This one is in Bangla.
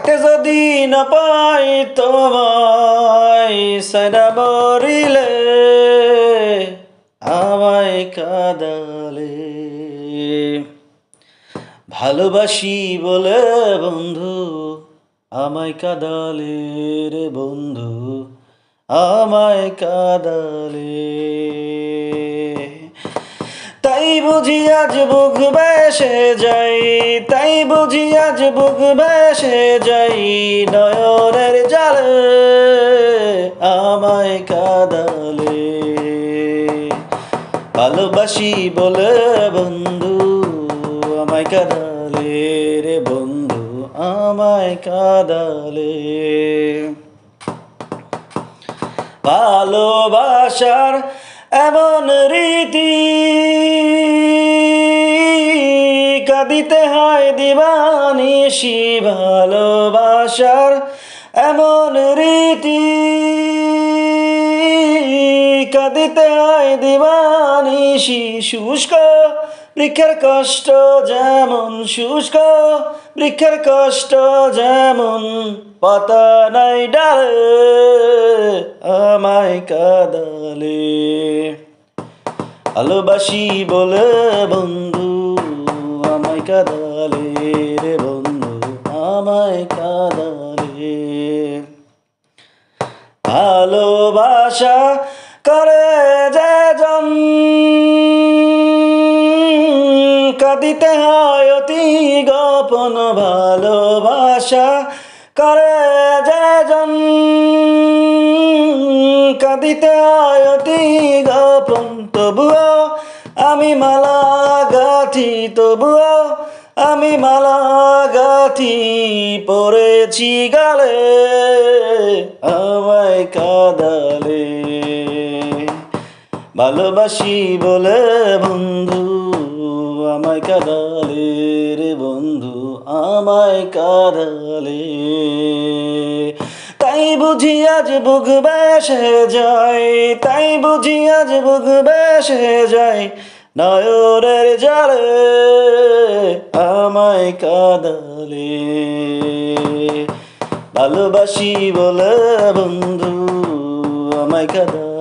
থাকতে যদি না পাই তোমায় সাইরা মরিলে আমায় কাঁদালে। ভালোবাসি বলে বন্ধু আমায় কাঁদালে রে বন্ধু আমায় কাঁদালে। তাই বুঝি আজ বুক বেসে যাই, তাই বুঝি আজ বুক বেসে যাই, নয়নের জালে আমায় কাঁদালে। ভালোবাসি বলে বন্ধু আমায় কাঁদালে রে বন্ধু আমায় কাঁদালে। ভালোবাসার এমন রীতি কাঁদিতে হয় দিবানিশি। ভালোবাসার এমন রীতি কাঁদিতে হয় দিবানিশি। শুষ্ক বৃক্ষের কষ্ট যেমন, শুষ্ক বৃক্ষের কষ্ট যেমন, পাতা নাই ডালে আমায় কাঁদালে। ভালোবাসি বলে বন্ধু আমায় কাঁদালে রে বন্ধু আমায় কাঁদালে। ভালোবাসা করে যেজন কাঁদিতে হয় অতি গোপন। ভালোবাসা করে যেজন কাঁদিতে হয় অতি গোপন। তবুও আমি মালা গাঁথি, তবুও আমি মালা গাঁথি পড়েছি গালে আমায় কাঁদালে। ভালোবাসি বলে বন্ধু আমায় কাঁদালে রে বন্ধু আমায় কাঁদালে। তাই বুঝি আজ বুক বেসে যায়, তাই বুঝি আজ বুক বেসে যায়, নয়নের জালে আমায় কাঁদালে। ভালোবাসি বলে বন্ধু আমায় কাঁদালে।